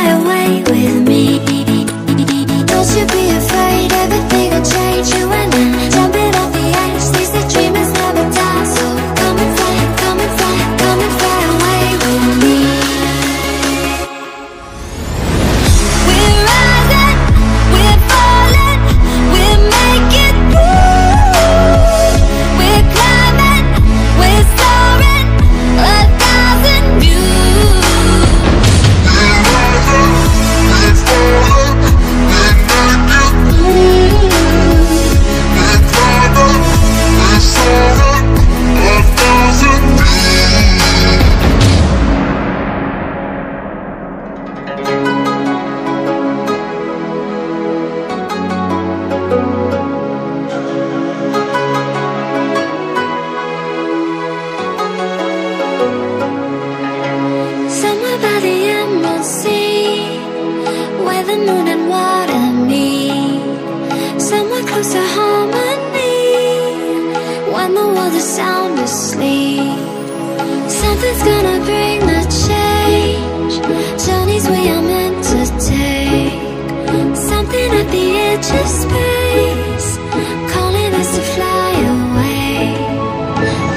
away with me. Don't you be afraid, everything will change. You and I, jumping off the edge. They say dreamers never die, so come and fly, come and fly, come and fly away with me. We're rising, we're falling, we're making moves. We're climbing, we're soaring, 1,000 views. We're rising, we're falling, we're making moves. We're climbing, we're soaring, 1,000 Somewhere by the emerald sea, where the moon and water meet. Somewhere close to harmony, when the world is sound asleep. Something's gonna bring the change, journeys we are meant to take. Something at the edge of space, calling us to fly away.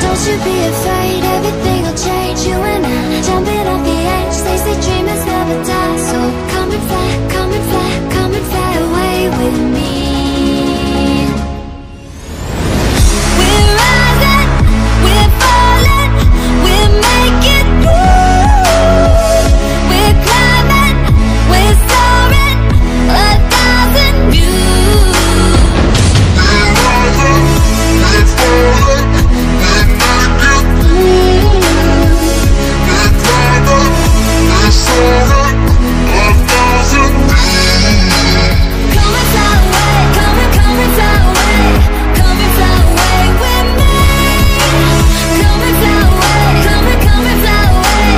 Don't you be afraid, everything will change. You and I, jumping off the edge. They say dreamers never die, so come and fly, come and fly, come and fly away with me. We're rising, we're falling, we're making moves. We're climbing, we're soaring, 1,000 views. We're rising, we're falling, we're making moves. We're climbing, we're soaring, 1,000 views. Come and fly away, come and fly away, come and fly away with me. Come and fly away, come and fly away,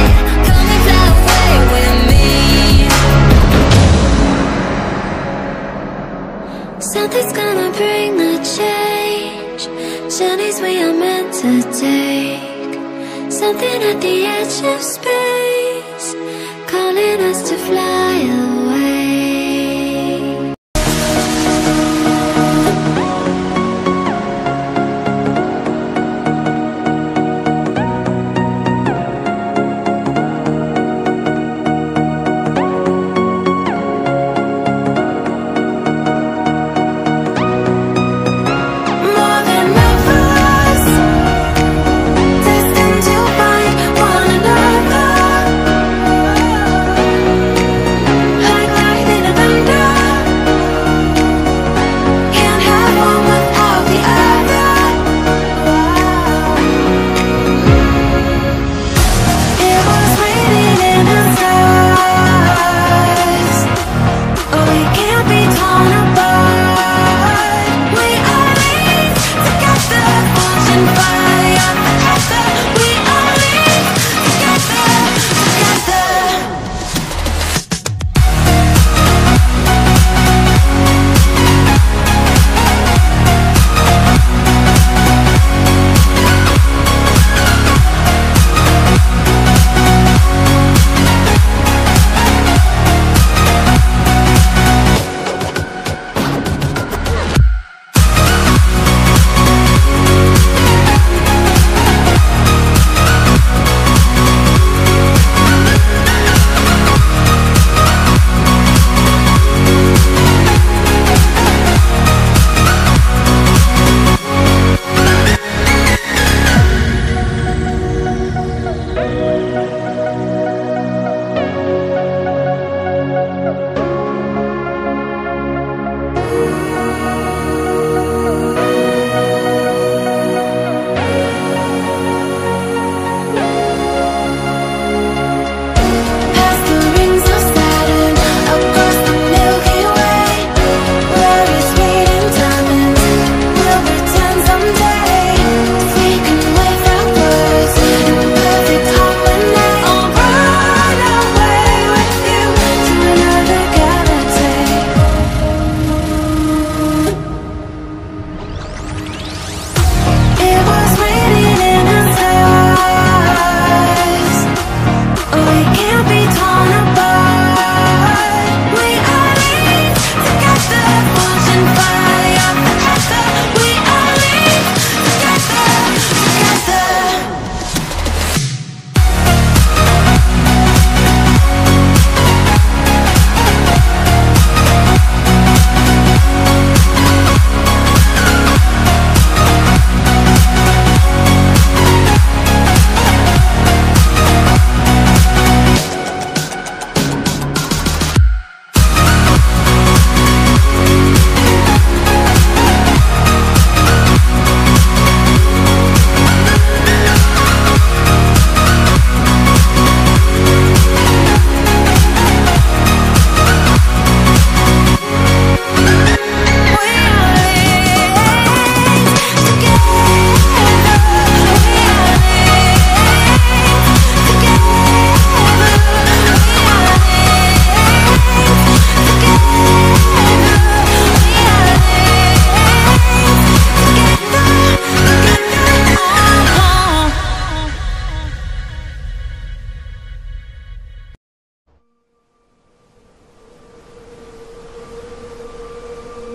come and fly away with me. Something's gonna bring the change, journeys we are meant to take. Something at the edge of space, calling us to fly away. More than lovers, destined to find one another.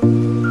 you.